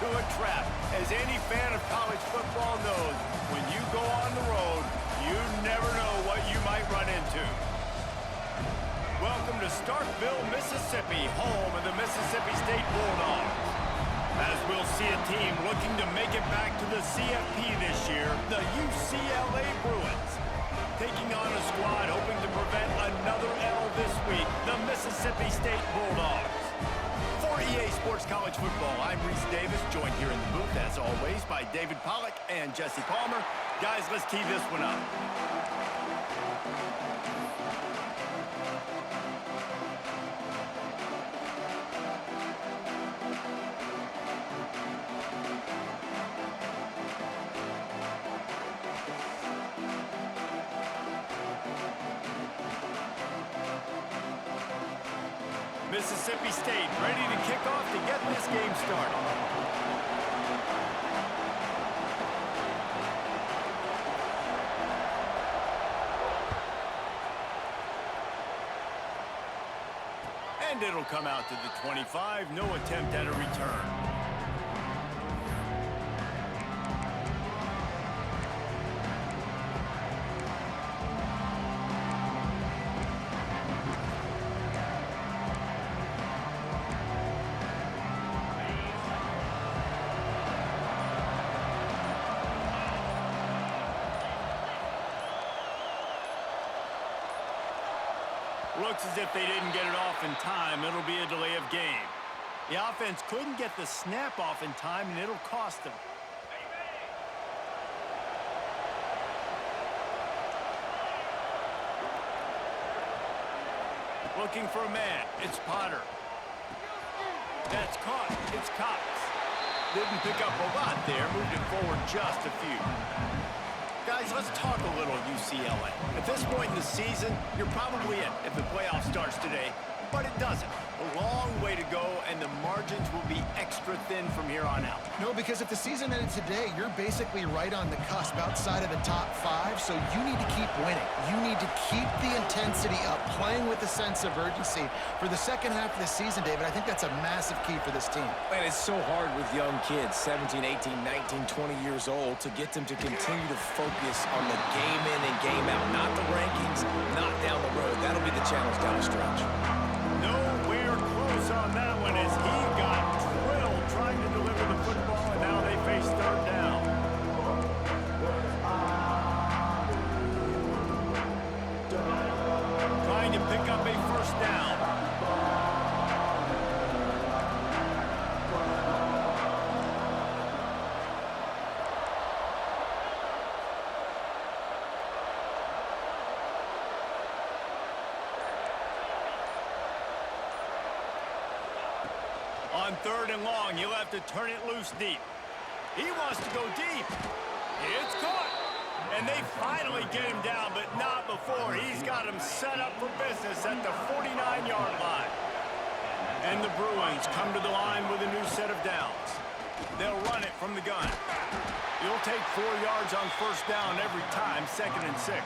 into a trap. As any fan of college football knows, when you go on the road, you never know what you might run into. Welcome to Starkville, Mississippi, home of the Mississippi State Bulldogs. As we'll see a team looking to make it back to the CFP this year, the UCLA Bruins. Taking on a squad hoping to prevent another L this week, the Mississippi State Bulldogs. For EA Sports College Football, I'm Reese Davis, joined here in the booth, as always, by David Pollack and Jesse Palmer. Guys, let's tee this one up. Mississippi State ready to kick off to get this game started. And it'll come out to the 25, no attempt at a return. Looks as if they didn't get it off in time. It'll be a delay of game. The offense couldn't get the snap off in time, and it'll cost them. Looking for a man. It's Potter. That's caught. It's Cox. Didn't pick up a lot there. Moved it forward just a few. Guys, let's talk a little UCLA. At this point in the season, you're probably in if the playoff starts today, but it doesn't. A long way to go, and the margins will be extra thin from here on out. No, because if the season ended today, you're basically right on the cusp outside of the top 5, so you need to keep winning. You need to keep the intensity up, playing with a sense of urgency. For the second half of the season, David, I think that's a massive key for this team. And it's so hard with young kids, 17, 18, 19, 20 years old, to get them to continue to focus on the game in and game out, not the rankings, not down the road. That'll be the challenge down the stretch. Nowhere close on that one as he got drilled trying to deliver the football, and now they face third down. Trying to pick up a first down. On third and long, you'll have to turn it loose deep. He wants to go deep. It's caught. And they finally get him down, but not before. He's got him set up for business at the 49-yard line. And the Bruins come to the line with a new set of downs. They'll run it from the gun. You'll take 4 yards on first down every time, 2nd and 6.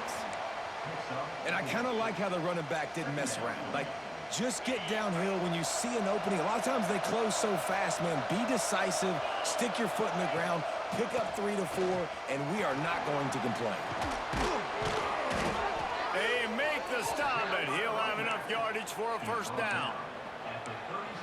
And I kind of like how the running back didn't mess around. Just get downhill when you see an opening. A lot of times they close so fast, man. Be decisive, stick your foot in the ground, pick up 3 to 4, and we are not going to complain. They make the stop, but he'll have enough yardage for a first down.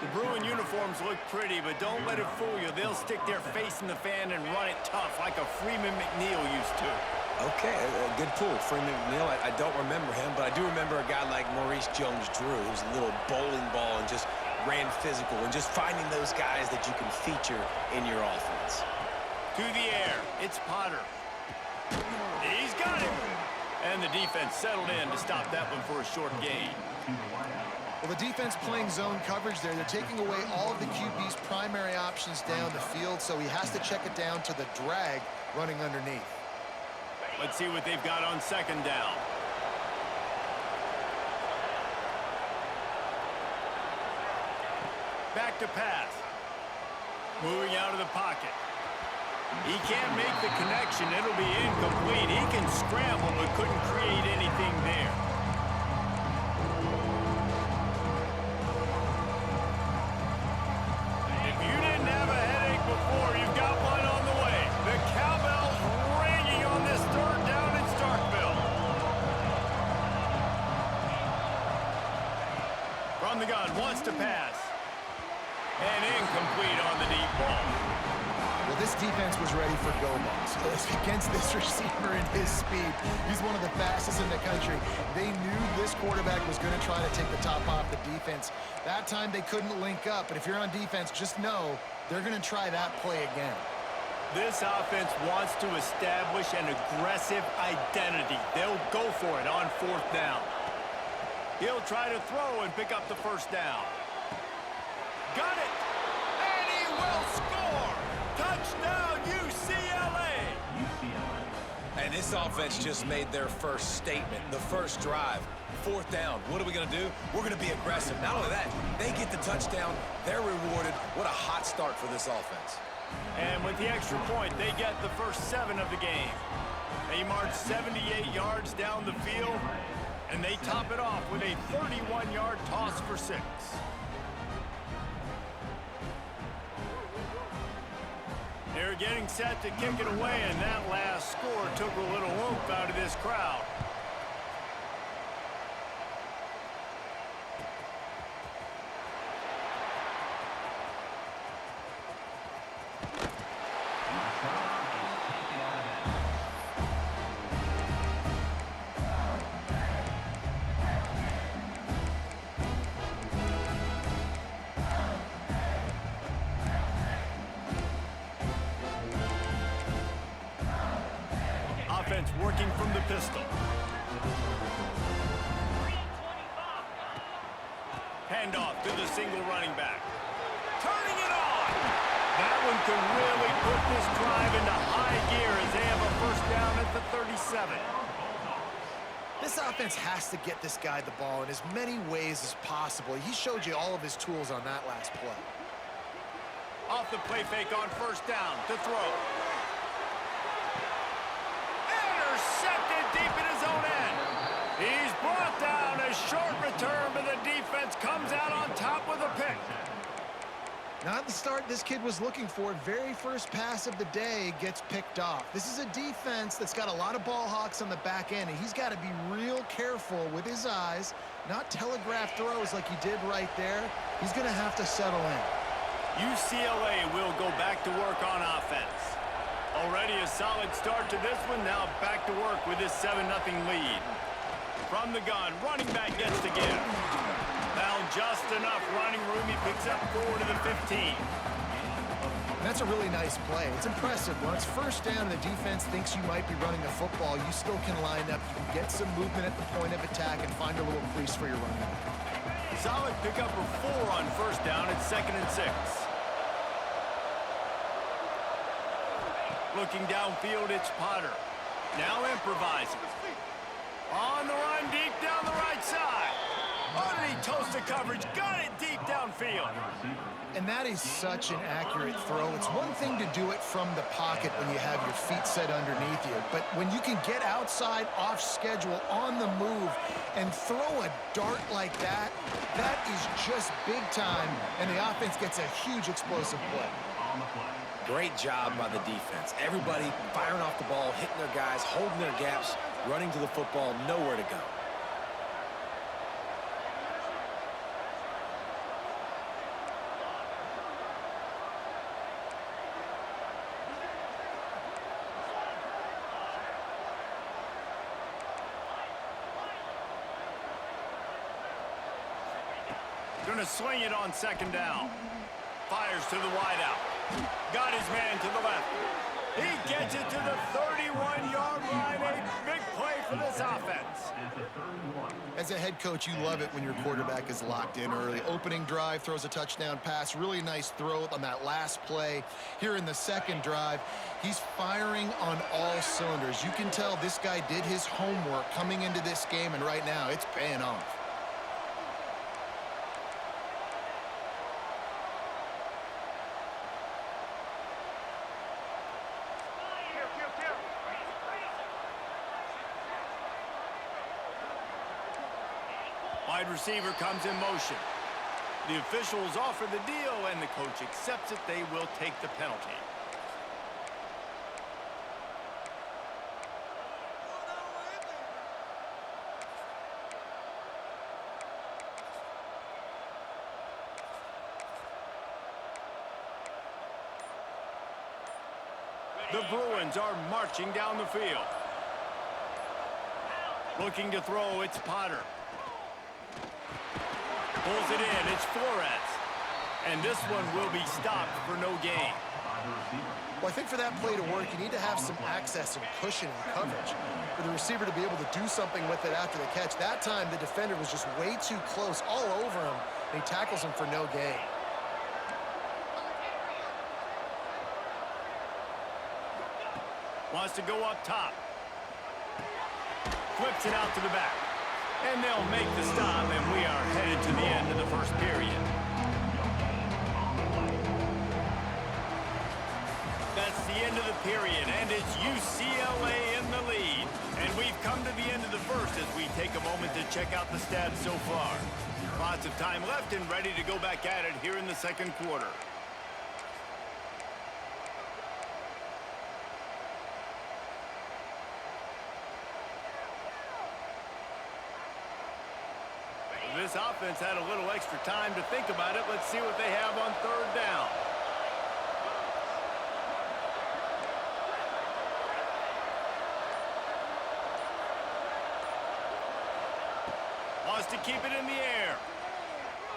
The Bruin uniforms look pretty, but don't let it fool you. They'll stick their face in the fan and run it tough like a Freeman McNeil used to. Okay, a good pull. Freeman McNeil, I don't remember him, but I do remember a guy like Maurice Jones-Drew, who's a little bowling ball and just ran physical, and just finding those guys that you can feature in your offense. To the air, it's Potter. He's got him. And the defense settled in to stop that one for a short gain. Well, the defense playing zone coverage there. They're taking away all of the QB's primary options down the field, so he has to check it down to the drag running underneath. Let's see what they've got on second down. Back to pass. Moving out of the pocket. He can't make the connection. It'll be incomplete. He can scramble, but couldn't create anything there. If you didn't have a headache before, gun, wants to pass. And incomplete on the deep ball. Well, this defense was ready for go balls. Against this receiver and his speed, he's one of the fastest in the country. They knew this quarterback was going to try to take the top off the defense. That time they couldn't link up, but if you're on defense, just know they're going to try that play again. This offense wants to establish an aggressive identity. They'll go for it on 4th down. He'll try to throw and pick up the 1st down. Got it! And he will score! Touchdown, UCLA! And this offense just made their first statement, the first drive. 4th down. What are we going to do? We're going to be aggressive. Not only that, they get the touchdown. They're rewarded. What a hot start for this offense. And with the extra point, they get the first 7 of the game. They march 78 yards down the field, and they top it off with a 31-yard toss for 6. They're getting set to kick it away, and that last score took a little oomph out of this crowd. Offense working from the pistol. Handoff to the single running back. Turning it on! That one could really put this drive into high gear as they have a 1st down at the 37. This offense has to get this guy the ball in as many ways as possible. He showed you all of his tools on that last play. Off the play fake on 1st down to throw. Intercepted deep in his own end. He's brought down. A short return, but the defense comes out on top with a pick. Not the start this kid was looking for. Very first pass of the day gets picked off. This is a defense that's got a lot of ball hawks on the back end, and he's got to be real careful with his eyes, not telegraph throws like he did right there. He's going to have to settle in. UCLA will go back to work on offense. Already a solid start to this one. Now back to work with this 7-0 lead. From the gun, running back gets to give. Found just enough running room. He picks up 4 to the 15. That's a really nice play. It's impressive. When it's 1st down and the defense thinks you might be running the football, you still can line up. You can get some movement at the point of attack and find a little crease for your running back. Solid pickup of 4 on 1st down. It's 2nd and 6. Looking downfield, it's Potter. Now improvising. On the run, deep down the right side. Underneath toast of coverage, got it deep downfield. And that is such an accurate throw. It's one thing to do it from the pocket when you have your feet set underneath you, but when you can get outside, off schedule, on the move, and throw a dart like that, that is just big time, and the offense gets a huge explosive play. Great job by the defense. Everybody firing off the ball, hitting their guys, holding their gaps, running to the football, nowhere to go. Gonna swing it on 2nd down. Fires to the wideout. Got his man to the left. He gets it to the 31-yard line. A big play for this offense. As a head coach, you love it when your quarterback is locked in early. Opening drive, throws a touchdown pass. Really nice throw on that last play. Here in the 2nd drive, he's firing on all cylinders. You can tell this guy did his homework coming into this game, and right now it's paying off. Wide receiver comes in motion. The officials offer the deal, and the coach accepts it. They will take the penalty. The Bruins are marching down the field. Looking to throw, it's Potter. Pulls it in, it's Flores. And this one will be stopped for no gain. Well, I think for that play to work, you need to have some access and cushion and coverage for the receiver to be able to do something with it after the catch. That time, the defender was just way too close, all over him, and he tackles him for no gain. Wants to go up top. Flips it out to the back. And they'll make the stop, and we are headed to the end of the first period. That's the end of the period, and it's UCLA in the lead. And we've come to the end of the first as we take a moment to check out the stats so far. Lots of time left and ready to go back at it here in the second quarter. This offense had a little extra time to think about it. Let's see what they have on third down. Wants to keep it in the air.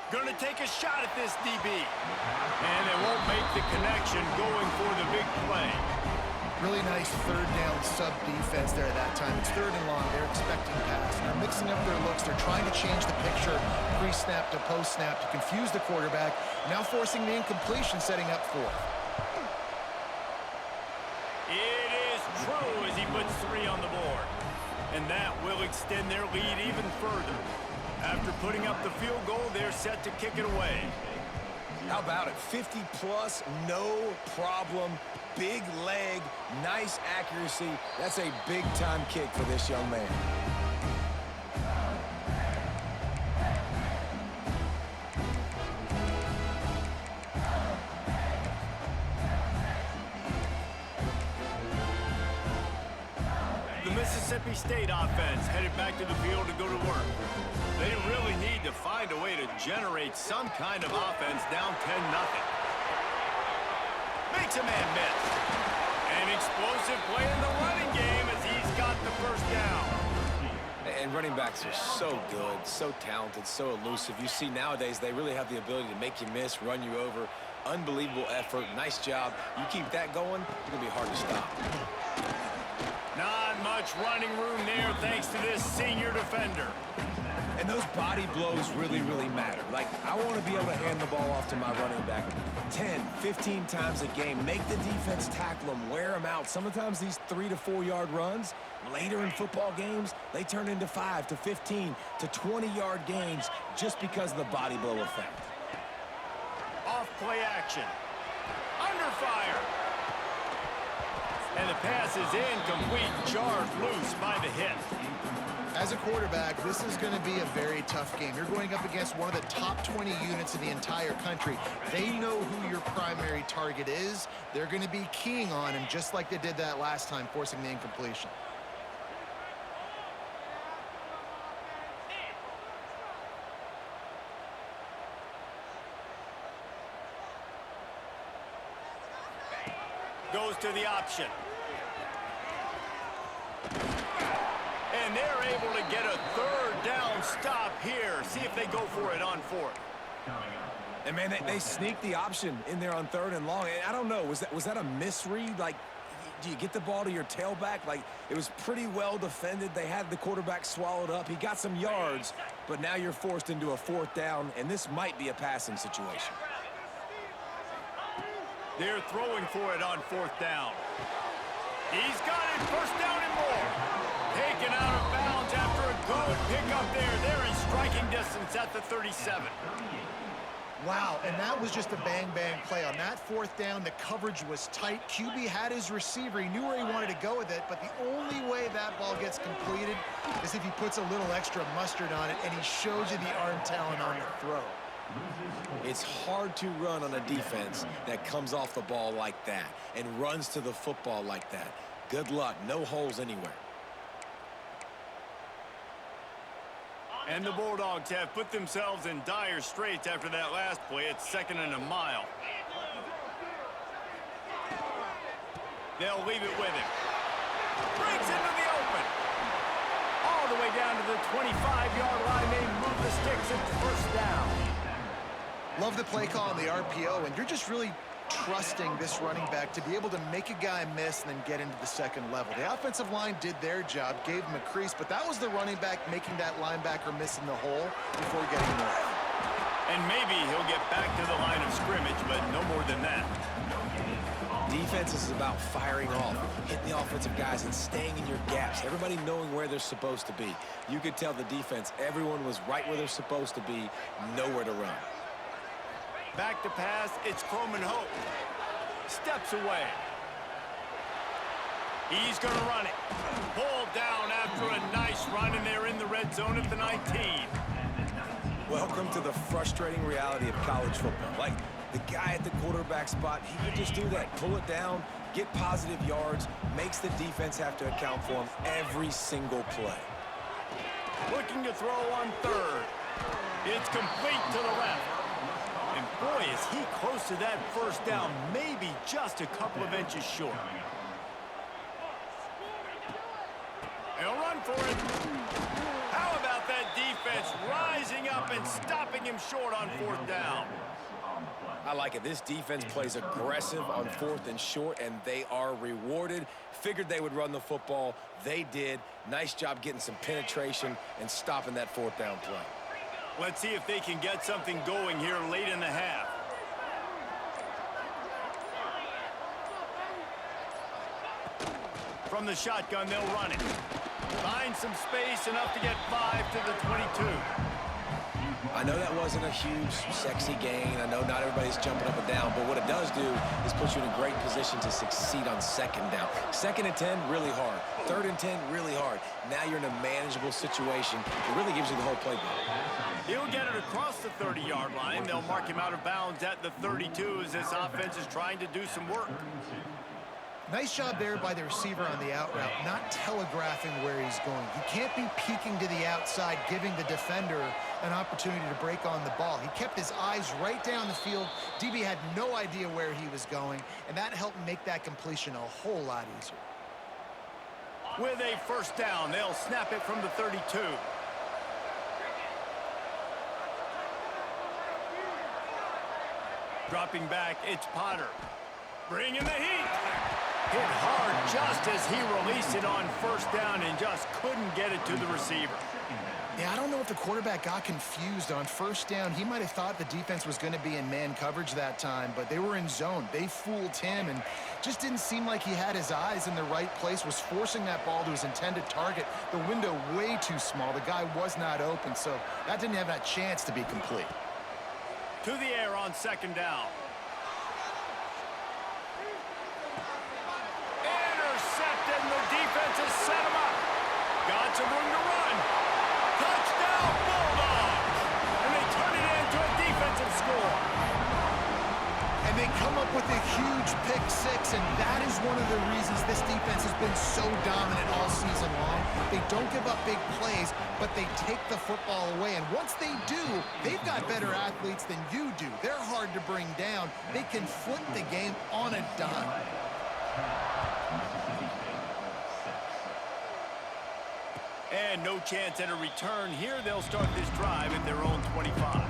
Gonna take a shot at this DB. And it won't make the connection going for the big play. Really nice third down sub-defense there at that time. It's third and long. They're expecting pass. They're mixing up their looks. They're trying to change the picture pre-snap to post-snap to confuse the quarterback. Now forcing the incompletion, setting up fourth. It is true as he puts 3 on the board. And that will extend their lead even further. After putting up the field goal, they're set to kick it away. How about it? 50-plus, no problem. Big leg, nice accuracy. That's a big-time kick for this young man. The Mississippi State offense headed back to the field to go to work. They really need to find a way to generate some kind of offense down 10-0. Makes a man miss. An explosive play in the running game as he's got the first down. And running backs are so good, so talented, so elusive. You see nowadays they really have the ability to make you miss, run you over. Unbelievable effort. Nice job. You keep that going, it's going to be hard to stop. Not much running room there thanks to this senior defender. And those body blows really, really matter. Like, I want to be able to hand the ball off to my running back 10, 15 times a game. Make the defense tackle them, wear them out. Sometimes these 3 to 4 yard runs, later in football games, they turn into 5 to 15 to 20-yard gains just because of the body blow effect. Off play action. Under fire. And the pass is incomplete, charged loose by the hit. As a quarterback, this is going to be a very tough game. You're going up against one of the top 20 units in the entire country. They know who your primary target is. They're going to be keying on him just like they did that last time, forcing the incompletion. Goes to the option. And they're able to get a third down stop here. See if they go for it on fourth. And, man, they sneaked the option in there on third and long. And I don't know, was that a misread? Like, do you get the ball to your tailback? Like, it was pretty well defended. They had the quarterback swallowed up. He got some yards, but now you're forced into a fourth down, and this might be a passing situation. They're throwing for it on fourth down. He's got it, first down and more. Taken out of bounds after a good pickup there. They're in striking distance at the 37. Wow, and that was just a bang-bang play. On that fourth down, the coverage was tight. QB had his receiver. He knew where he wanted to go with it, but the only way that ball gets completed is if he puts a little extra mustard on it, and he shows you the arm talent on the throw. It's hard to run on a defense that comes off the ball like that and runs to the football like that. Good luck. No holes anywhere. And the Bulldogs have put themselves in dire straits after that last play. It's 2nd and a mile. They'll leave it with him. Breaks into the open. All the way down to the 25-yard line. They move the sticks. It's first down. Love the play call on the RPO, and you're just really trusting this running back to be able to make a guy miss and then get into the second level. The offensive line did their job, gave him a crease, but that was the running back making that linebacker miss in the hole before getting him away. And maybe he'll get back to the line of scrimmage, but no more than that. Defense is about firing off, hitting the offensive guys and staying in your gaps. Everybody knowing where they're supposed to be. You could tell the defense, everyone was right where they're supposed to be, nowhere to run. Back to pass, it's Croman Hope. Steps away. He's going to run it. Pulled down after a nice run, and they're in the red zone at the 19. Welcome to the frustrating reality of college football. Like, the guy at the quarterback spot, he could just do that. Pull it down, get positive yards, makes the defense have to account for him every single play. Looking to throw on third. It's complete to the left. And boy, is he close to that first down, maybe just a couple of inches short. He'll run for it. How about that defense rising up and stopping him short on fourth down? I like it. This defense plays aggressive on fourth and short, and they are rewarded. Figured they would run the football. They did. Nice job getting some penetration and stopping that fourth down play. Let's see if they can get something going here late in the half. From the shotgun, they'll run it. Find some space, enough to get 5 to the 22. I know that wasn't a huge, sexy gain. I know not everybody's jumping up and down, but what it does do is put you in a great position to succeed on second down. Second and 10, really hard. Third and 10, really hard. Now you're in a manageable situation. It really gives you the whole playbook. He'll get it across the 30-yard line. They'll mark him out of bounds at the 32 as this offense is trying to do some work. Nice job there by the receiver on the out route, not telegraphing where he's going. You can't be peeking to the outside, giving the defender an opportunity to break on the ball. He kept his eyes right down the field. DB had no idea where he was going, and that helped make that completion a whole lot easier. With a first down, they'll snap it from the 32. Dropping back, it's Potter. Bringing the heat. Hit hard just as he released it on first down and just couldn't get it to the receiver. Yeah, I don't know if the quarterback got confused on first down. He might have thought the defense was going to be in man coverage that time, but they were in zone. They fooled him and just didn't seem like he had his eyes in the right place, was forcing that ball to his intended target. The window way too small. The guy was not open, so that didn't have that chance to be complete. To the air on second down. Intercepted, and the defense has set him up. Got some room to run. Touchdown, Bulldogs! And they turn it into a defensive score. And they come up with a huge pick six, and that is one of the reasons this defense has been so dominant all season long. They don't give up big plays, but they take the football away. And once they do, they've got better athletes than you do. They're hard to bring down. They can flip the game on a dime. And no chance at a return here. They'll start this drive at their own 25.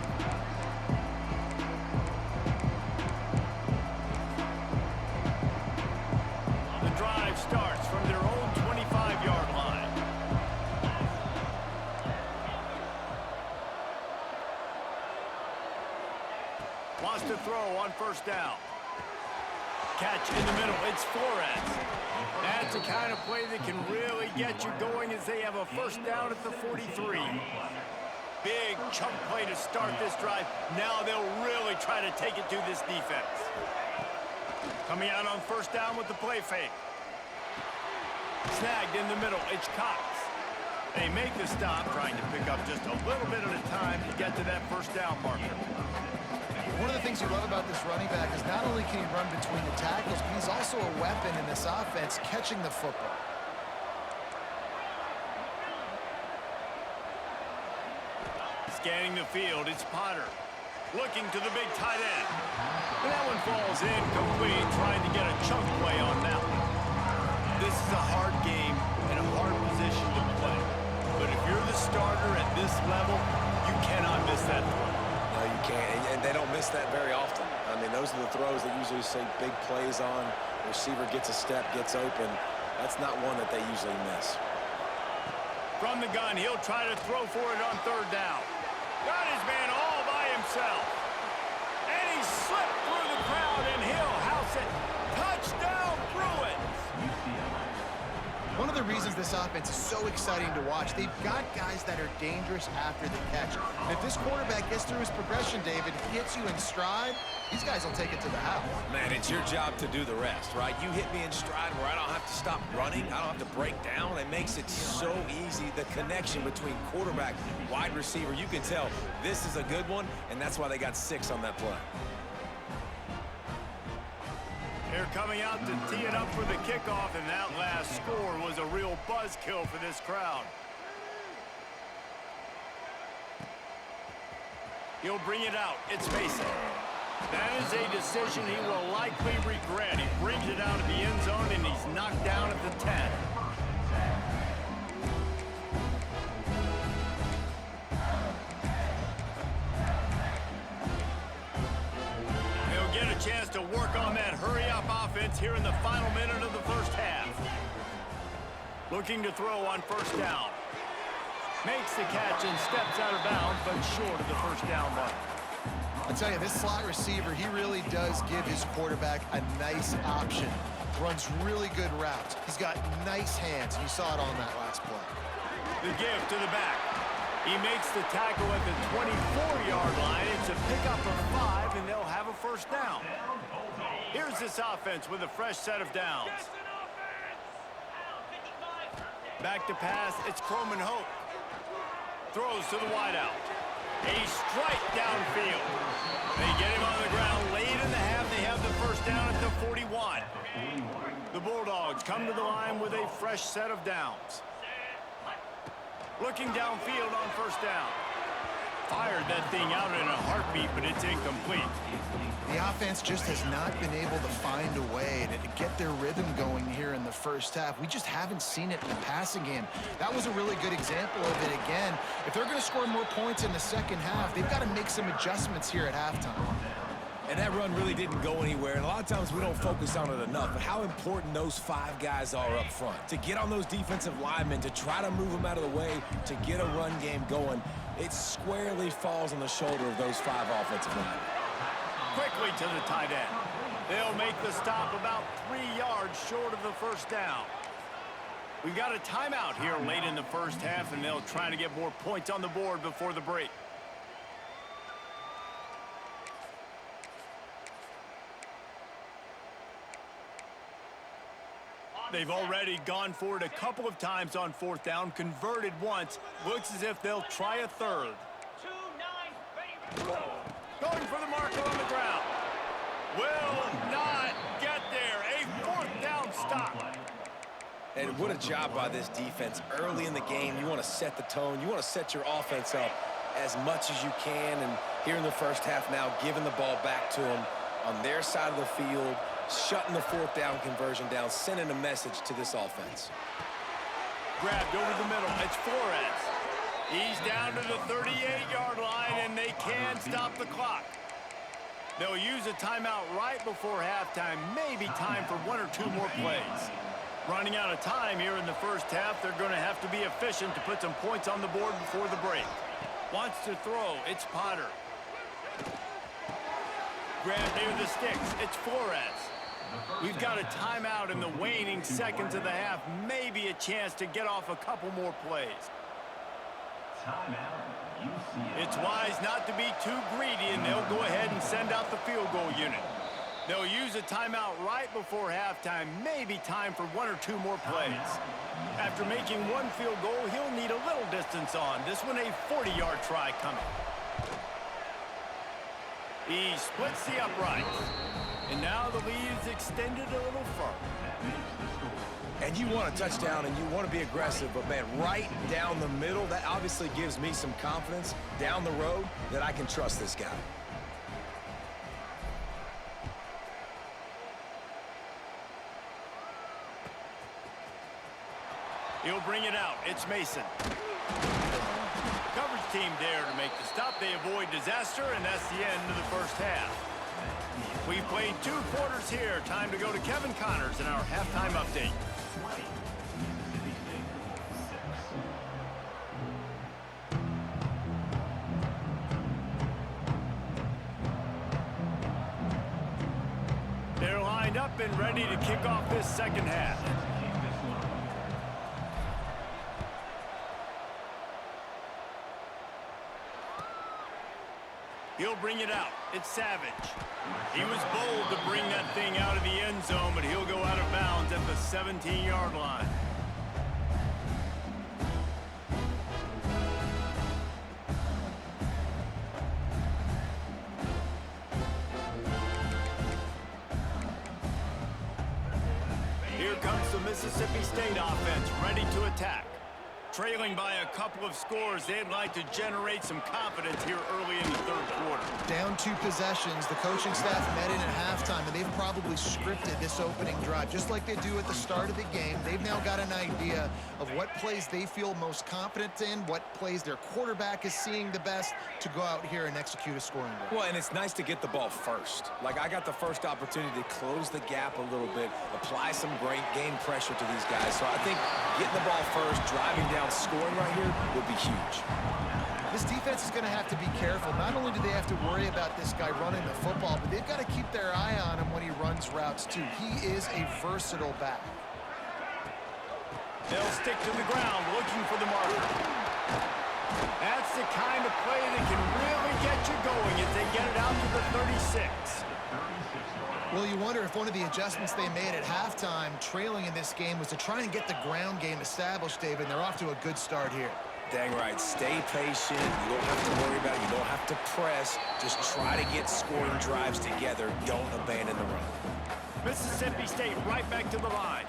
The drive starts from their own 25-yard line. Wants to throw on first down. Catch in the middle. It's Flores. That's the kind of play that can really get you going as they have a first down at the 43. Big chunk play to start this drive. Now they'll really try to take it to this defense. Coming out on first down with the play fake. Snagged in the middle. It's Cox. They make the stop, trying to pick up just a little bit at a time to get to that first down marker. One of the things you love about this running back is not only can he run between the tackles, but he's also a weapon in this offense, catching the football. Scanning the field, it's Potter. Looking to the big tight end. And that one falls incomplete, trying to get a chunk play on that one. can't, and they don't miss that very often. I mean, those are the throws that usually see big plays on. The receiver gets a step, gets open. That's not one that they usually miss. From the gun, he'll try to throw for it on third down. Got his man all by himself. And he slipped through the crowd, and he'll house it. Touchdown, Bruins! One of the reasons this offense is so exciting to watch, they've got guys that are dangerous after the catch. And if this quarterback gets through his progression, David, hits you in stride, these guys will take it to the house. Man, it's your job to do the rest, right? You hit me in stride where I don't have to stop running. I don't have to break down. It makes it so easy. The connection between quarterback, wide receiver, you can tell this is a good one, and that's why they got 6 on that play. They're coming out to tee it up for the kickoff, and that last score was a real buzzkill for this crowd. He'll bring it out. It's Mason. That is a decision he will likely regret. He brings it out of the end zone, and he's knocked down at the 10. Get a chance to work on that hurry-up offense here in the final minute of the first half. Looking to throw on first down. Makes the catch and steps out of bounds, but short of the first down mark. I tell you, this slot receiver, he really does give his quarterback a nice option. Runs really good routes. He's got nice hands, and you saw it on that last play. The give to the back. He makes the tackle at the 24-yard line. It's a pickup of 5, and they'll have a first down. Here's this offense with a fresh set of downs. Back to pass. It's Croman Hope. Throws to the wideout. A strike downfield. They get him on the ground late in the half. They have the first down at the 41. The Bulldogs come to the line with a fresh set of downs. Looking downfield on first down. Fired that thing out in a heartbeat, but it's incomplete. The offense just has not been able to find a way to get their rhythm going here in the first half. We just haven't seen it in the passing game. That was a really good example of it again. If they're going to score more points in the second half, they've got to make some adjustments here at halftime. And that run really didn't go anywhere. And a lot of times we don't focus on it enough, but how important those 5 guys are up front. To get on those defensive linemen, to try to move them out of the way, to get a run game going, it squarely falls on the shoulder of those 5 offensive linemen. Quickly to the tight end. They'll make the stop about 3 yards short of the first down. We've got a timeout here late in the first half, and they'll try to get more points on the board before the break. They've already gone for it a couple of times on fourth down, converted once. Looks as if they'll try a third. Going for the marker on the ground. Will not get there. A fourth down stop. And what a job by this defense. Early in the game, you want to set the tone. You want to set your offense up as much as you can. And here in the first half now, giving the ball back to them on their side of the field, shutting the fourth down conversion down, sending a message to this offense. Grabbed over the middle. It's Flores. He's down to the 38-yard line, and they can stop the clock. They'll use a timeout right before halftime. Maybe time for 1 or 2 more plays. Running out of time here in the first half. They're going to have to be efficient to put some points on the board before the break. Wants to throw. It's Potter. Grabbed near the sticks. It's Flores. We've got a timeout in the waning seconds of the half. Maybe a chance to get off a couple more plays. It's wise not to be too greedy, and they'll go ahead and send out the field goal unit. They'll use a timeout right before halftime. Maybe time for 1 or 2 more plays. After making 1 field goal, he'll need a little distance on. This one a 40-yard try coming. He splits the uprights. And now the lead is extended a little further. And you want a touchdown and you want to be aggressive, but man, right down the middle, that obviously gives me some confidence down the road that I can trust this guy. He'll bring it out. It's Mason. Coverage team there to make the stop. They avoid disaster, and that's the end of the first half. We've played 2 quarters here. Time to go to Kevin Connors in our halftime update. They're lined up and ready to kick off this second half. He'll bring it out. It's Savage. He was bold to bring that thing out of the end zone, but he'll go out of bounds at the 17-yard line. Here comes the Mississippi State offense, ready to attack. Trailing by a couple of scores, they'd like to generate some confidence here early in the third quarter. Down 2 possessions, the coaching staff met in at halftime, and they've probably scripted this opening drive. Just like they do at the start of the game, they've now got an idea of what plays they feel most confident in, what plays their quarterback is seeing the best to go out here and execute a scoring drive. Well, and it's nice to get the ball first. Like, I got the first opportunity to close the gap a little bit, apply some great game pressure to these guys. So I think getting the ball first, driving down, scoring right here would be huge. This defense is going to have to be careful. Not only do they have to worry about this guy running the football, but they've got to keep their eye on him when he runs routes too. He is a versatile back. They'll stick to the ground looking for the marker. That's the kind of play that can really get you going if they get it out to the 36. Well, you wonder if one of the adjustments they made at halftime, trailing in this game, was to try and get the ground game established, David, and they're off to a good start here. Dang right. Stay patient. You don't have to worry about it. You don't have to press. Just try to get scoring drives together. Don't abandon the run. Mississippi State right back to the line.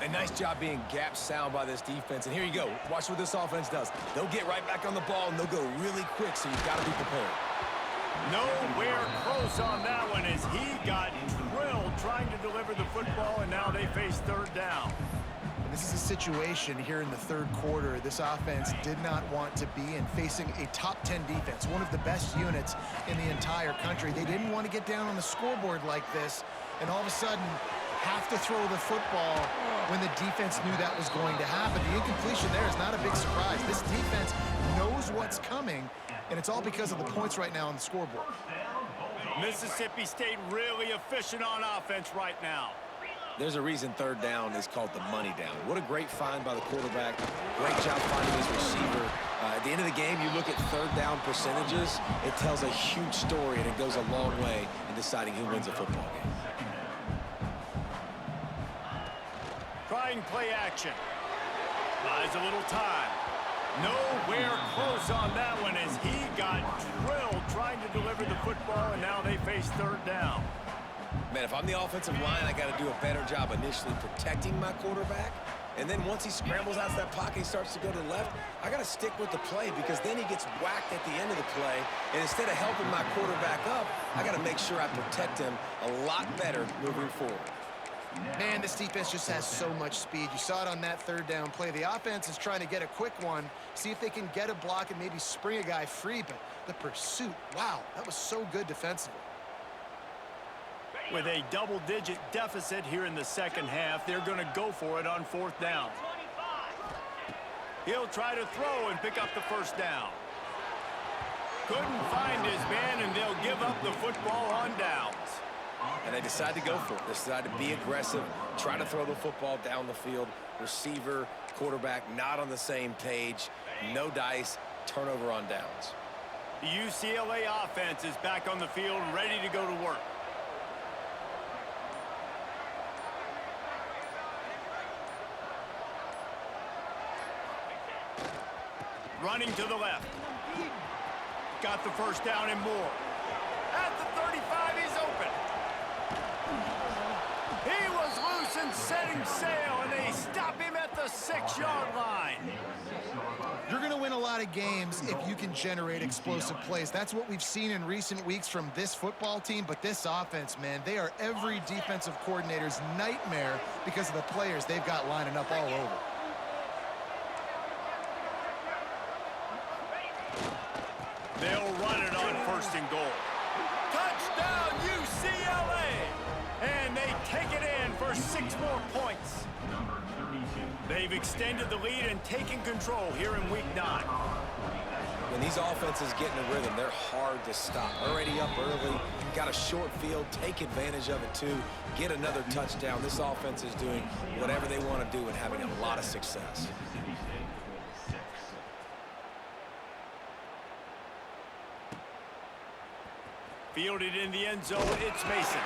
A nice job being gap sound by this defense. And here you go. Watch what this offense does. They'll get right back on the ball, and they'll go really quick, so you've got to be prepared. Nowhere close on that one as he got drilled trying to deliver the football, and now they face third down. This is a situation here in the third quarter this offense did not want to be in, facing a top 10 defense, one of the best units in the entire country. They didn't want to get down on the scoreboard like this and all of a sudden have to throw the football when the defense knew that was going to happen. The incompletion there is not a big surprise. This defense knows what's coming, and it's all because of the points right now on the scoreboard. Mississippi State really efficient on offense right now. There's a reason third down is called the money down. What a great find by the quarterback. Great job finding his receiver. At the end of the game, you look at third down percentages. It tells a huge story, and it goes a long way in deciding who wins a football game. Trying play action. Buys a little time. Nowhere close on that one as he got drilled trying to deliver the football, and now they face third down. Man, if I'm the offensive line, I got to do a better job initially protecting my quarterback. And then once he scrambles out of that pocket, he starts to go to the left, I got to stick with the play because then he gets whacked at the end of the play. And instead of helping my quarterback up, I got to make sure I protect him a lot better moving forward. Man, this defense just has so much speed. You saw it on that third down play. The offense is trying to get a quick one, see if they can get a block and maybe spring a guy free, but the pursuit, wow, that was so good defensively. With a double-digit deficit here in the second half, they're going to go for it on fourth down. He'll try to throw and pick up the first down. Couldn't find his man, and they'll give up the football on downs. And they decide to go for it. They decide to be aggressive, try to throw the football down the field. Receiver, quarterback, not on the same page. No dice, turnover on downs. The UCLA offense is back on the field, ready to go to work. Running to the left. Got the first down and more. At the 35, he's open. He was loose and setting sail, and they stop him at the 6-yard line. You're going to win a lot of games if you can generate explosive plays. That's what we've seen in recent weeks from this football team, but this offense, man, they are every defensive coordinator's nightmare because of the players they've got lining up all over. They'll run it on 1st and goal. Touchdown, UCLA! And they take it in for 6 more points. They've extended the lead and taken control here in Week 9. When these offenses get in a rhythm, they're hard to stop. Already up early, got a short field, take advantage of it too, get another touchdown. This offense is doing whatever they want to do and having a lot of success. Fielded in the end zone, it's Mason.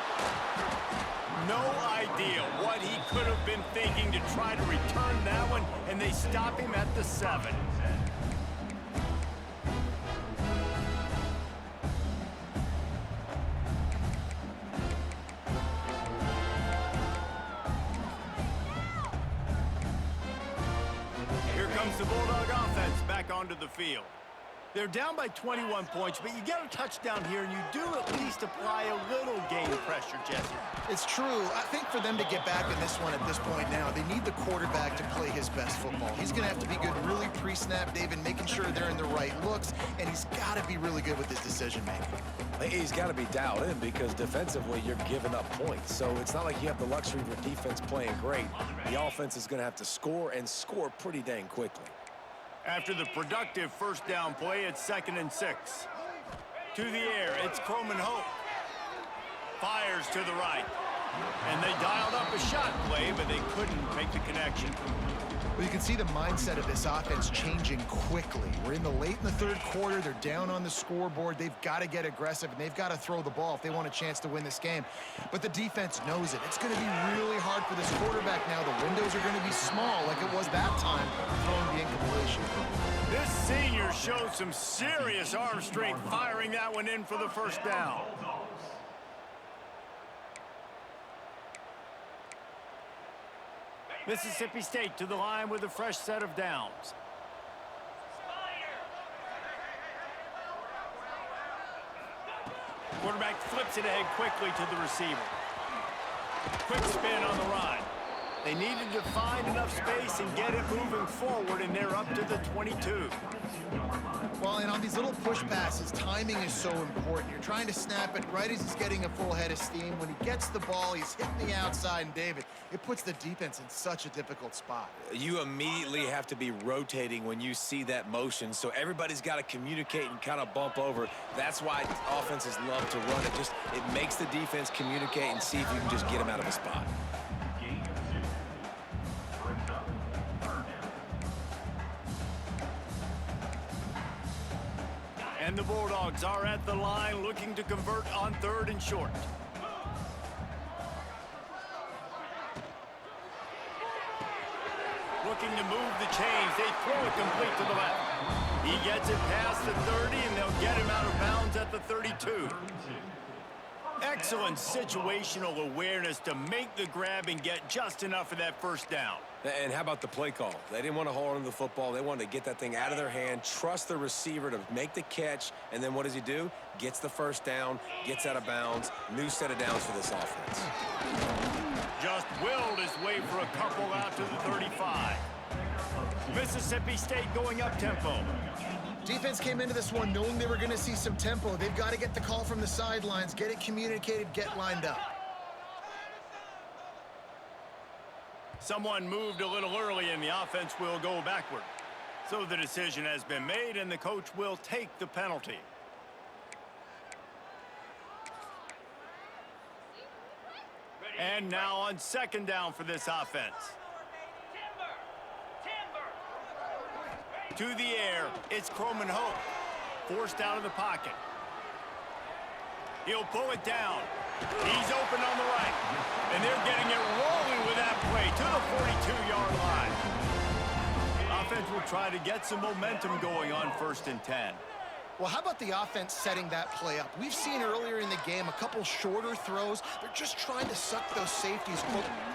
No idea what he could have been thinking to try to return that one, and they stop him at the 7. Here comes the Bulldog offense back onto the field. They're down by 21 points, but you get a touchdown here, and you do at least apply a little game pressure, Jesse. It's true. I think for them to get back in this one at this point now, they need the quarterback to play his best football. He's going to have to be good really pre-snap, David, making sure they're in the right looks, and he's got to be really good with his decision-making. He's got to be dialed in because defensively you're giving up points. So it's not like you have the luxury of your defense playing great. The offense is going to have to score and score pretty dang quickly. After the productive 1st down play, it's 2nd and 6. To the air, it's Coleman Hope. Fires to the right. And they dialed up a shot play, but they couldn't make the connection. Well, you can see the mindset of this offense changing quickly. We're in the 3rd quarter. They're down on the scoreboard. They've got to get aggressive, and they've got to throw the ball if they want a chance to win this game. But the defense knows it. It's going to be really hard for this quarterback now. The windows are going to be small like it was that time throwing the incompletion. This senior showed some serious arm strength firing that one in for the 1st down. Mississippi State to the line with a fresh set of downs. Quarterback flips it ahead quickly to the receiver. Quick spin on the run. They needed to find enough space and get it moving forward, and they're up to the 22. Well, and on these little push passes, timing is so important. You're trying to snap it right as he's getting a full head of steam. When he gets the ball, he's hitting the outside, and David, it puts the defense in such a difficult spot. You immediately have to be rotating when you see that motion, so everybody's got to communicate and kind of bump over. That's why offenses love to run it. It makes the defense communicate and see if you can just get him out of a spot. And the Bulldogs are at the line looking to convert on 3rd and short. Looking to move the chains. They throw it complete to the left. He gets it past the 30, and they'll get him out of bounds at the 32. Excellent situational awareness to make the grab and get just enough of that 1st down. And how about the play call? They didn't want to hold on to the football. They wanted to get that thing out of their hand, trust the receiver to make the catch, and then what does he do? Gets the 1st down, gets out of bounds. New set of downs for this offense. Just willed his way for a couple out to the 35. Mississippi State going up tempo. Defense came into this one knowing they were going to see some tempo. They've got to get the call from the sidelines, get it communicated, get lined up. Someone moved a little early, and the offense will go backward. So the decision has been made, and the coach will take the penalty. And now on 2nd down for this offense. To the air, it's Coleman Hope. Forced out of the pocket. He'll pull it down. He's open on the right. And they're getting it rolling with that play to the 42-yard line. Offense will try to get some momentum going on 1st and 10. Well, how about the offense setting that play up? We've seen earlier in the game a couple shorter throws. They're just trying to suck those safeties.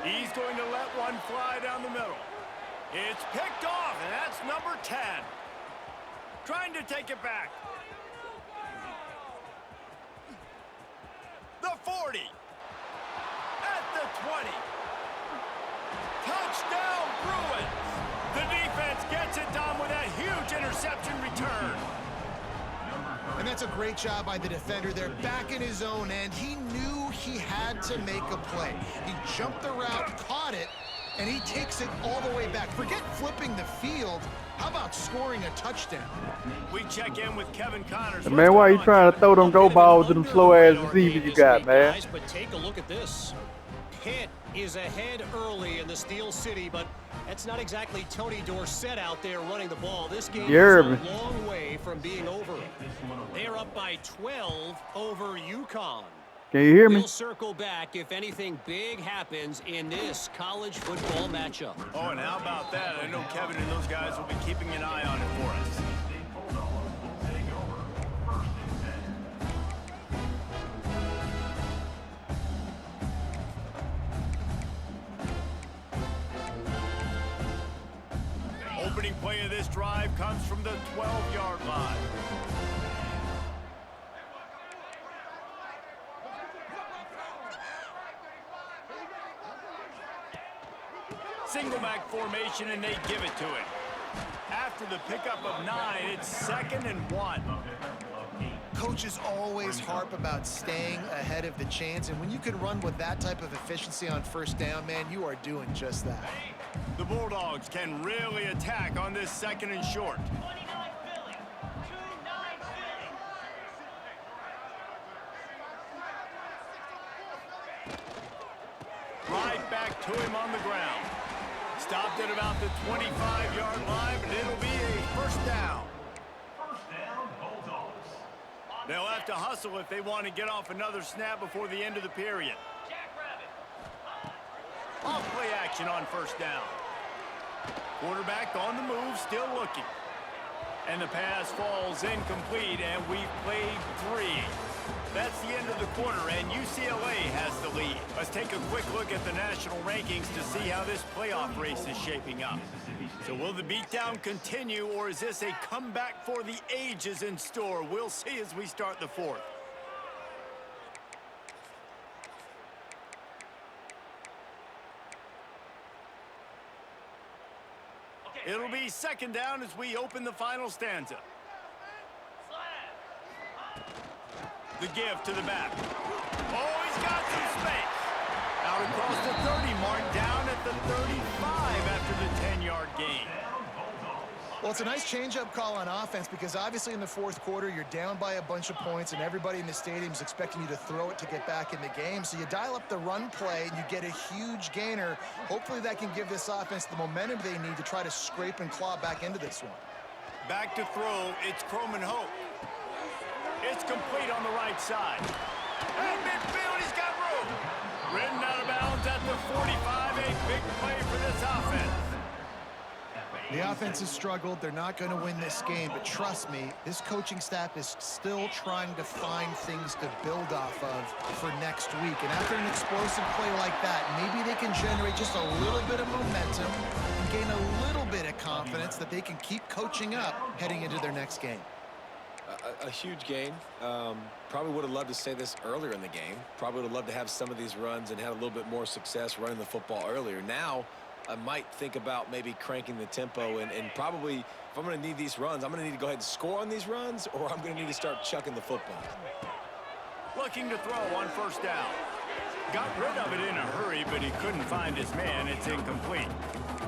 He's going to let one fly down the middle. It's picked off, and that's number 10. Trying to take it back. The 40. At the 20. Touchdown, Bruins. The defense gets it done with that huge interception return. And that's a great job by the defender there. Back in his own end, he knew he had to make a play. He jumped the route, caught it, and he takes it all the way back. Forget flipping the field. How about scoring a touchdown? We check in with Kevin Connors. Man, why are you trying to throw them go balls to them slow-ass receivers you got, man? Guys, but take a look at this. Pitt is ahead early in the Steel City, but that's not exactly Tony Dorsett out there running the ball. This game is a long way from being over. They're up by 12 over UConn. Can you hear me? We'll circle back if anything big happens in this college football matchup. Oh, and how about that? I know Kevin and those guys will be keeping an eye on it for us. Opening play of this drive comes from the 12-yard line. Single back formation, and they give it to it. After the pickup of 9, it's 2nd and 1. Coaches always harp about staying ahead of the chains, and when you can run with that type of efficiency on first down, man, you are doing just that. The Bulldogs can really attack on this 2nd and short. Right back to him on the ground. Stopped at about the 25-yard line, but it'll be a first down. They'll have to hustle if they want to get off another snap before the end of the period. Off play action on first down. Quarterback on the move, still looking. And the pass falls incomplete, and we've played 3. That's the end of the quarter, and UCLA has the lead. Let's take a quick look at the national rankings to see how this playoff race is shaping up. So will the beatdown continue, or is this a comeback for the ages in store? We'll see as we start the 4th. It'll be 2nd down as we open the final stanza. The give to the back. Oh, he's got some space. Out across the 30 mark, down at the 35 after the 10-yard gain. Well, it's a nice change-up call on offense because obviously in the 4th quarter, you're down by a bunch of points and everybody in the stadium is expecting you to throw it to get back in the game. So you dial up the run play and you get a huge gainer. Hopefully that can give this offense the momentum they need to try to scrape and claw back into this one. Back to throw, it's Croman Hope. It's complete on the right side. At midfield, he's got room. Ridden out of bounds at the 45, a big play for this offense. The offense has struggled. They're not going to win this game, but trust me, this coaching staff is still trying to find things to build off of for next week. And after an explosive play like that, maybe they can generate just a little bit of momentum and gain a little bit of confidence that they can keep coaching up heading into their next game. A huge gain. Probably would have loved to say this earlier in the game. Probably would have loved to have some of these runs and had a little bit more success running the football earlier. Now, I might think about maybe cranking the tempo and probably, if I'm going to need these runs, I'm going to need to go ahead and score on these runs, or I'm going to need to start chucking the football. Looking to throw on first down. Got rid of it in a hurry, but he couldn't find his man. It's incomplete.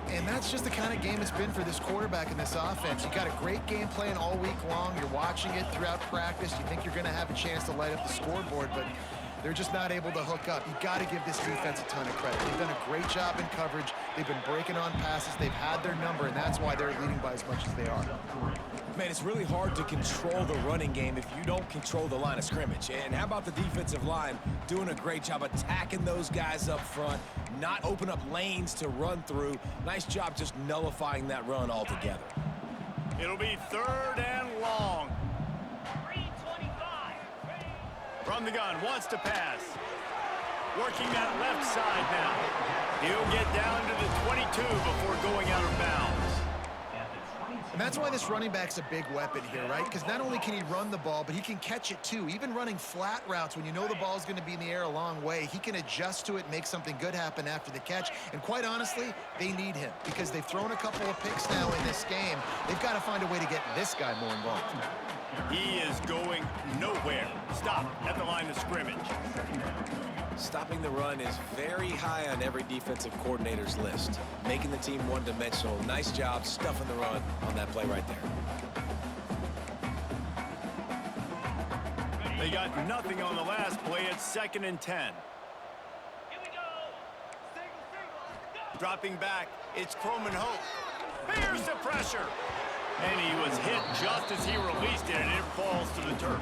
And that's just the kind of game it's been for this quarterback in this offense. You got a great game plan all week long. You're watching it throughout practice. You think you're going to have a chance to light up the scoreboard, but they're just not able to hook up. You got to give this defense a ton of credit. They've done a great job in coverage. They've been breaking on passes. They've had their number, and that's why they're leading by as much as they are. Man, it's really hard to control the running game if you don't control the line of scrimmage. And how about the defensive line doing a great job attacking those guys up front, not open up lanes to run through. Nice job just nullifying that run altogether. It'll be 3rd and long. From the gun, wants to pass. Working that left side now. He'll get down to the 22 before going out of bounds. And that's why this running back's a big weapon here, right? Because not only can he run the ball, but he can catch it too. Even running flat routes when you know the ball's going to be in the air a long way, he can adjust to it, make something good happen after the catch. And quite honestly, they need him because they've thrown a couple of picks now in this game. They've got to find a way to get this guy more involved. He is going nowhere. Stop at the line of scrimmage. Stopping the run is very high on every defensive coordinator's list. Making the team one-dimensional. Nice job stuffing the run on that play right there. They got nothing on the last play. It's 2nd and 10. Dropping back, it's Croman Hope. Here's the pressure. And he was hit just as he released it, and it falls to the turf.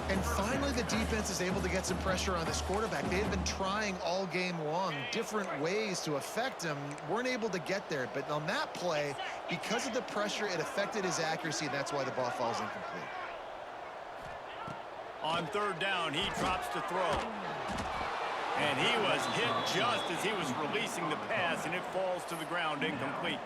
And finally, the defense is able to get some pressure on this quarterback. They have been trying all game long different ways to affect him. Weren't able to get there. But on that play, because of the pressure, it affected his accuracy, and that's why the ball falls incomplete. On 3rd down, he drops to throw. And he was hit just as he was releasing the pass, and it falls to the ground incomplete.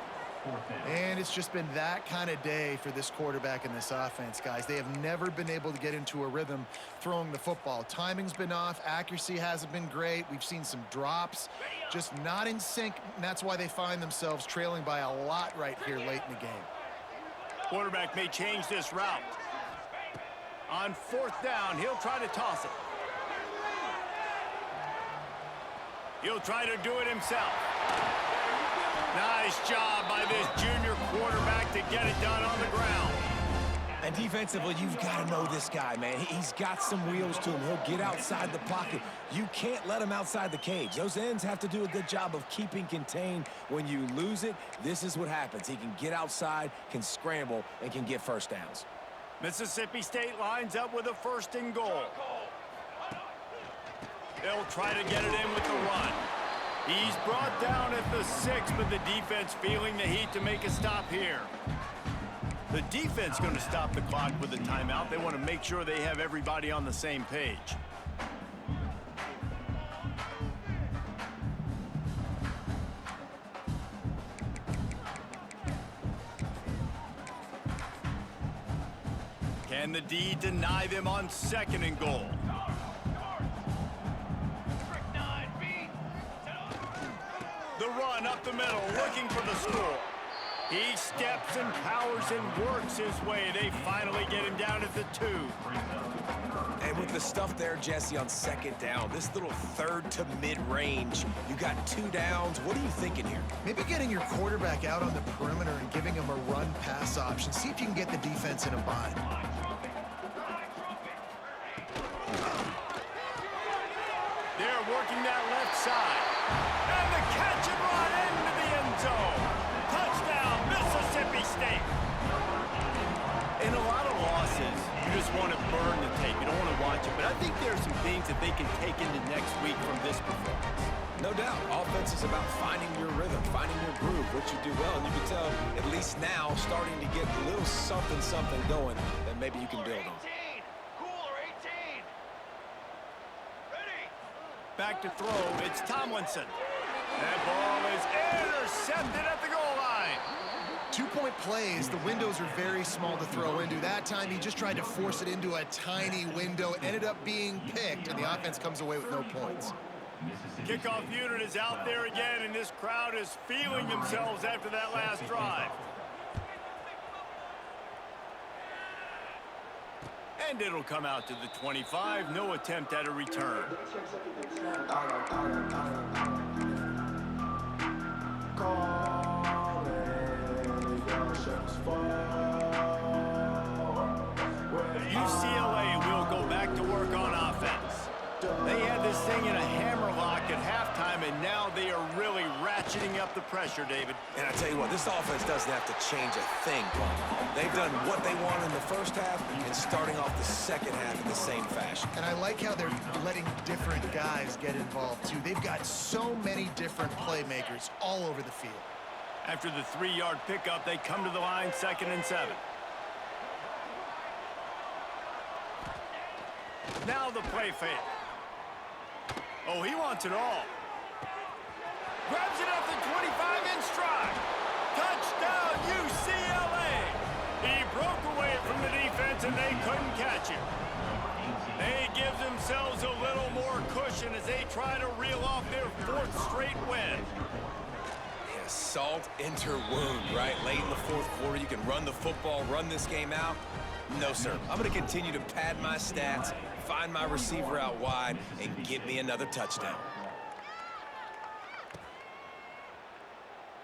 And it's just been that kind of day for this quarterback and this offense, guys. They have never been able to get into a rhythm throwing the football. Timing's been off. Accuracy hasn't been great. We've seen some drops, just not in sync, and that's why they find themselves trailing by a lot right here late in the game. Quarterback may change this route. On 4th down, he'll try to toss it. He'll try to do it himself. Nice job by this junior quarterback to get it done on the ground. And defensively, you've got to know this guy, man. He's got some wheels to him. He'll get outside the pocket. You can't let him outside the cage. Those ends have to do a good job of keeping contained. When you lose it, this is what happens. He can get outside, can scramble, and can get first downs. Mississippi State lines up with a 1st and goal. They'll try to get it in with the run. He's brought down at the 6, but the defense feeling the heat to make a stop here. The defense going to stop the clock with a timeout. They want to make sure they have everybody on the same page. Can the D deny them on 2nd and goal? The run up the middle, looking for the score. He steps and powers and works his way. They finally get him down at the 2. And with the stuff there, Jesse, on 2nd down, this little 3rd to mid-range, you got 2 downs. What are you thinking here? Maybe getting your quarterback out on the perimeter and giving him a run-pass option. See if you can get the defense in a bind. They're working that left side. And the catch and run into the end zone. Touchdown, Mississippi State. In a lot of losses, you just want to burn the tape. You don't want to watch it. But I think there are some things that they can take into next week from this performance. No doubt. Offense is about finding your rhythm, finding your groove, what you do well. And you can tell, at least now, starting to get a little something going that maybe you can build on. Back to throw, it's Tomlinson. That ball is intercepted at the goal line. 2-point plays, the windows are very small to throw into. That time, he just tried to force it into a tiny window, ended up being picked, and the offense comes away with no points. Kickoff unit is out there again, and this crowd is feeling themselves after that last drive. And it'll come out to the 25. No attempt at a return. UCLA will go back to work on offense. They had this thing in a hammerlock at halftime, and now they are really ratcheting up the pressure, David. And I tell you what, this offense doesn't have to change a thing, Paul. They've done what they want in the first half and starting off the second half in the same fashion. And I like how they're letting different guys get involved, too. They've got so many different playmakers all over the field. After the 3-yard pickup, they come to the line, 2nd and 7. Now the play fake. Oh, he wants it all. Grabs it up to 25 in stride. Touchdown, UCLA. He broke away from the defense, and they couldn't catch him. They give themselves a little more cushion as they try to reel off their 4th straight win. Yeah, salt enter wound, right? Late in the 4th quarter, you can run the football, run this game out. No, sir. I'm going to continue to pad my stats, find my receiver out wide, and get me another touchdown.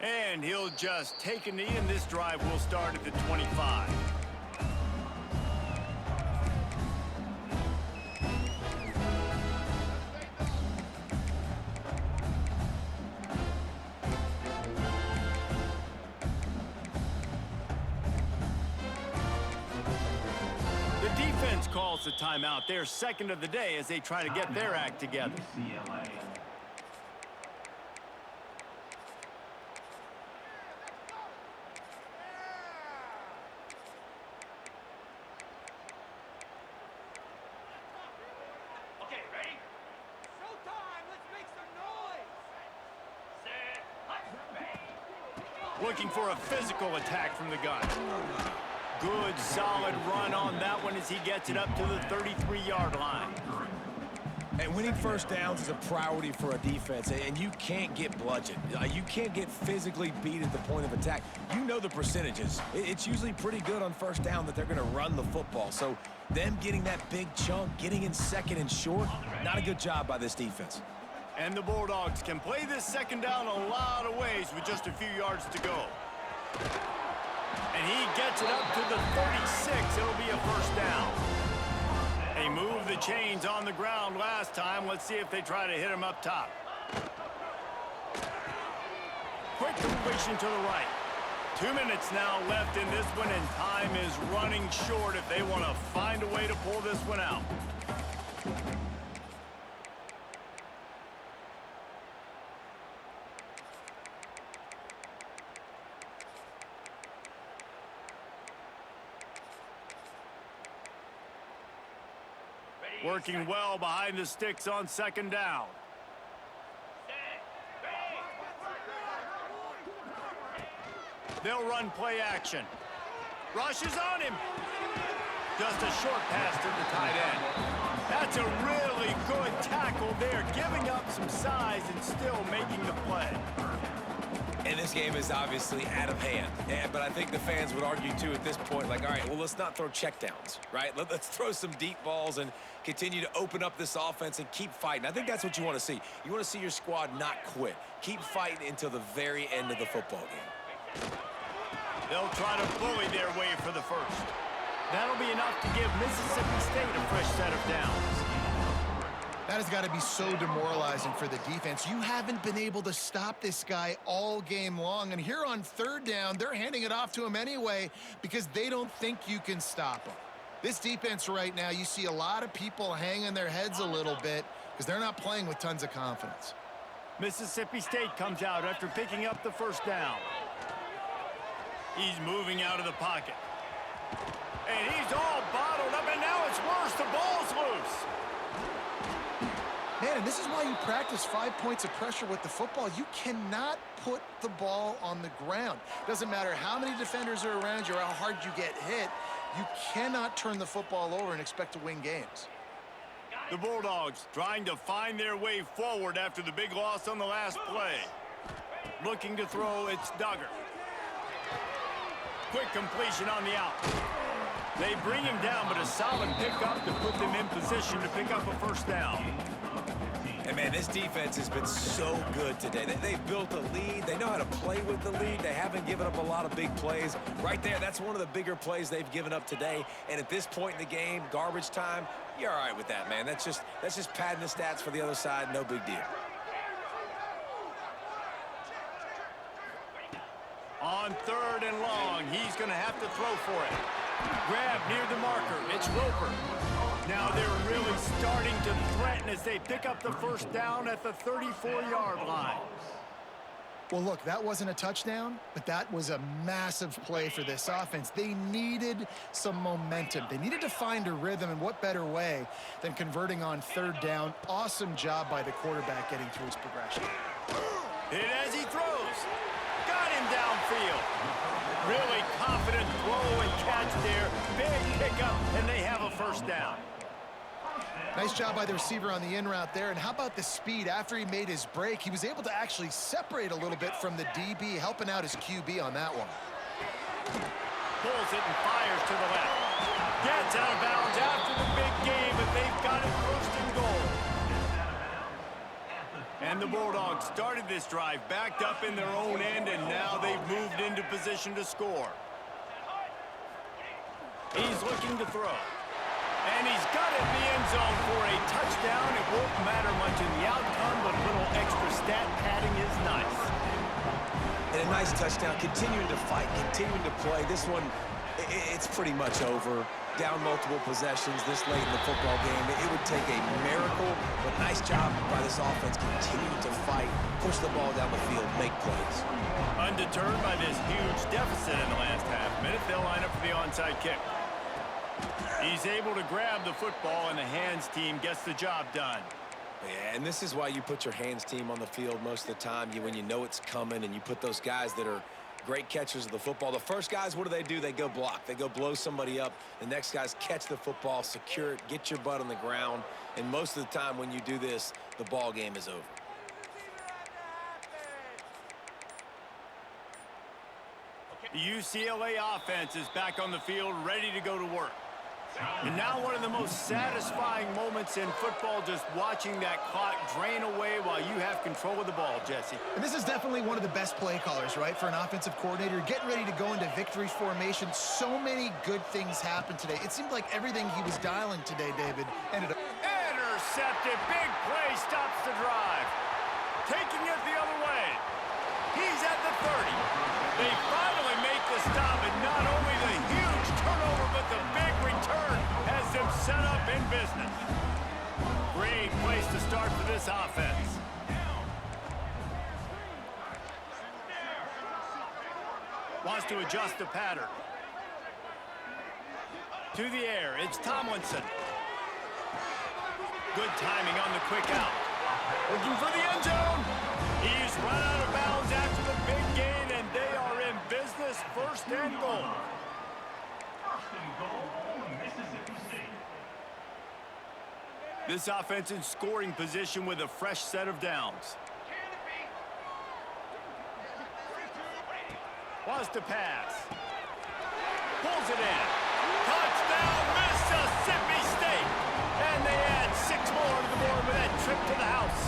And he'll just take a knee, and this drive will start at the 25. The defense calls the timeout. They're second of the day as they try to get their act together. Looking for a physical attack from the gun. Good, solid run on that one as he gets it up to the 33-yard line. And winning first downs is a priority for a defense, and you can't get bludgeoned. You can't get physically beat at the point of attack. You know the percentages. It's usually pretty good on first down that they're going to run the football. So them getting that big chunk, getting in second and short, not a good job by this defense. And the Bulldogs can play this second down a lot of ways with just a few yards to go. And he gets it up to the 36. It'll be a first down. They moved the chains on the ground last time. Let's see if they try to hit him up top. Quick completion to the right. 2 minutes now left in this one, and time is running short if they want to find a way to pull this one out. Working well behind the sticks on second down. They'll run play action. Rushes on him. Just a short pass to the tight end. That's a really good tackle there, giving up some size and still making the play. And this game is obviously out of hand. Yeah, but I think the fans would argue, too, at this point, like, all right, well, let's not throw checkdowns, right? Let's throw some deep balls and continue to open up this offense and keep fighting. I think that's what you want to see. You want to see your squad not quit. Keep fighting until the very end of the football game. They'll try to bully their way for the first. That'll be enough to give Mississippi State a fresh set of downs. That has got to be so demoralizing for the defense. You haven't been able to stop this guy all game long. And here on third down, they're handing it off to him anyway because they don't think you can stop him. This defense right now, you see a lot of people hanging their heads a little bit because they're not playing with tons of confidence. Mississippi State comes out after picking up the first down. He's moving out of the pocket. And he's all bottled up, and now it's worse. The ball's loose. Man, and this is why you practice 5 points of pressure with the football. You cannot put the ball on the ground. Doesn't matter how many defenders are around you or how hard you get hit. You cannot turn the football over and expect to win games. The Bulldogs trying to find their way forward after the big loss on the last play. Looking to throw, it's Duggar. Quick completion on the out. They bring him down, but a solid pickup to put them in position to pick up a first down. And, man, this defense has been so good today. They've built a lead. They know how to play with the lead. They haven't given up a lot of big plays. Right there, that's one of the bigger plays they've given up today. And at this point in the game, garbage time, you're all right with that, man. That's just padding the stats for the other side. No big deal. On third and long, he's going to have to throw for it. Grab near the marker. It's Roper. Now they're really starting to threaten as they pick up the first down at the 34-yard line. Well, look, that wasn't a touchdown, but that was a massive play for this offense. They needed some momentum. They needed to find a rhythm, and what better way than converting on third down. Awesome job by the quarterback getting through his progression. Hit as he throws. Got him downfield. Really confident throw and catch there. Big pickup, and they have a first down. Nice job by the receiver on the in route there. And how about the speed? After he made his break, he was able to actually separate a little bit from the DB, helping out his QB on that one. Pulls it and fires to the left. Gets out of bounds after the big game, but they've got it first and goal. And the Bulldogs started this drive, backed up in their own end, and now they've moved into position to score. He's looking to throw. And he's got it in the end zone for a touchdown. It won't matter much in the outcome, but a little extra stat padding is nice. And a nice touchdown, continuing to fight, continuing to play. This one, it's pretty much over. Down multiple possessions this late in the football game. It would take a miracle, but nice job by this offense continuing to fight, push the ball down the field, make plays. Undeterred by this huge deficit in the last half minute, they'll line up for the onside kick. He's able to grab the football, and the hands team gets the job done. Yeah, and this is why you put your hands team on the field most of the time. When you know it's coming, and you put those guys that are great catchers of the football. The first guys, what do? They go block. They go blow somebody up. The next guys catch the football, secure it, get your butt on the ground. And most of the time when you do this, the ball game is over. The UCLA offense is back on the field, ready to go to work. And now one of the most satisfying moments in football, just watching that clock drain away while you have control of the ball, Jesse. And this is definitely one of the best play callers, right, for an offensive coordinator. Getting ready to go into victory formation. So many good things happened today. It seemed like everything he was dialing today, David, ended up. Intercepted. Big play stops the drive. Taking it the other way. He's at the 30. They finally make the stop, and not only the huge turnover, but the big return has them set up in business. Great place to start for this offense. Wants to adjust the pattern. To the air, it's Tomlinson. Good timing on the quick out. Looking for the end zone. He's run out of bounds after the big gain, and they are in business, first and goal. This offense in scoring position with a fresh set of downs. Wants to pass. Pulls it in. Touchdown, Mississippi State. And they add 6 more to the board with that trip to the house.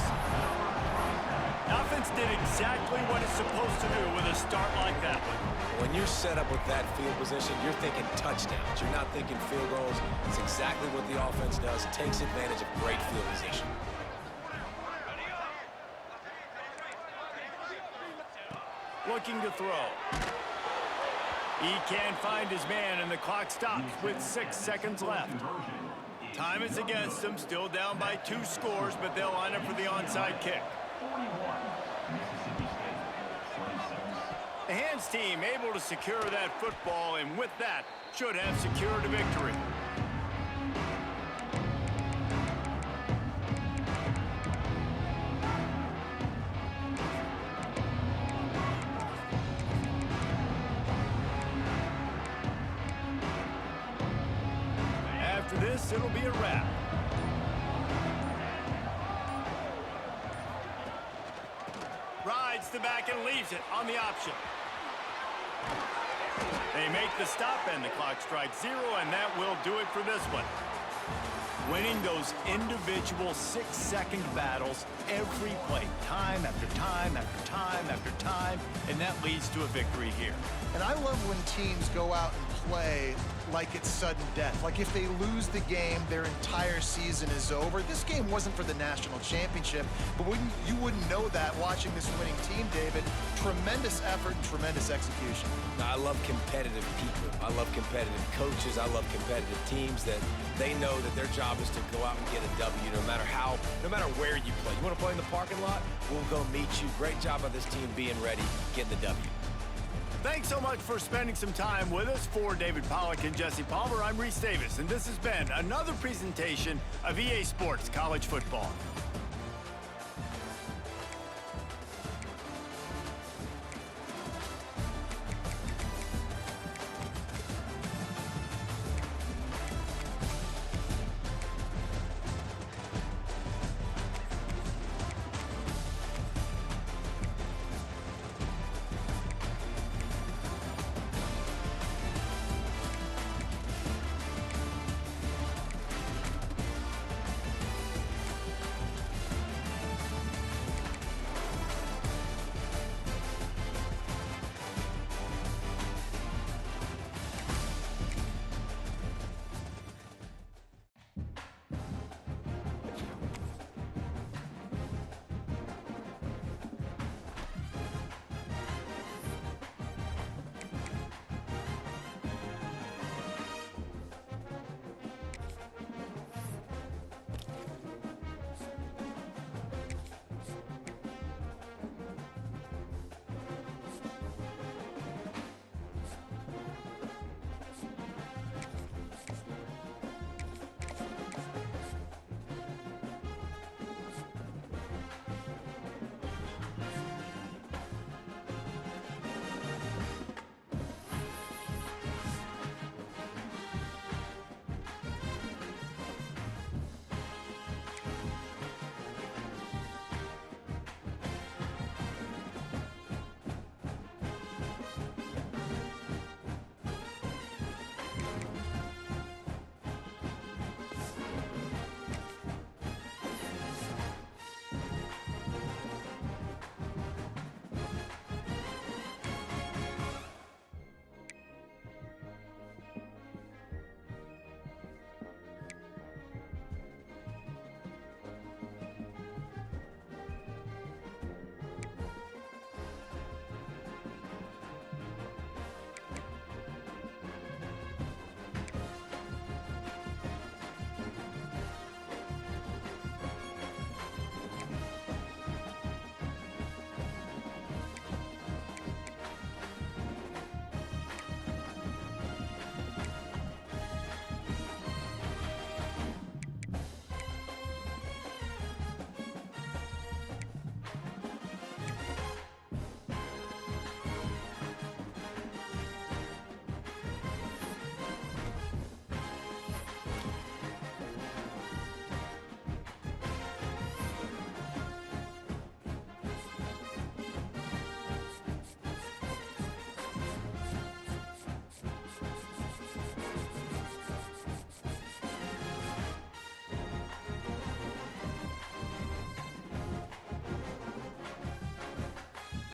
The offense did exactly what it's supposed to do with a start like that one. When you're set up with that field position, you're thinking touchdowns. You're not thinking field goals. It's exactly what the offense does. Takes advantage of great field position. Looking to throw. He can't find his man, and the clock stops with 6 seconds left. Time is against them, still down by 2 scores, but they'll line up for the onside kick. The hands team able to secure that football, and with that, should have secured a victory. After this, it'll be a wrap. Rides the back and leaves it on the option. They make the stop, and the clock strikes 0, and that will do it for this one. Winning those individual 6-second battles every play, time after time after time after time, and that leads to a victory here. And I love when teams go out and play like it's sudden death. Like if they lose the game, their entire season is over. This game wasn't for the national championship, but you wouldn't know that watching this winning team, David. Tremendous effort and tremendous execution. Now, I love competitive people. I love competitive coaches. I love competitive teams that they know that their job is to go out and get a W no matter where you play. You want to play in the parking lot? We'll go meet you. Great job by this team being ready, getting the W. Thanks so much for spending some time with us. For David Pollack and Jesse Palmer, I'm Reese Davis, and this has been another presentation of EA Sports College Football.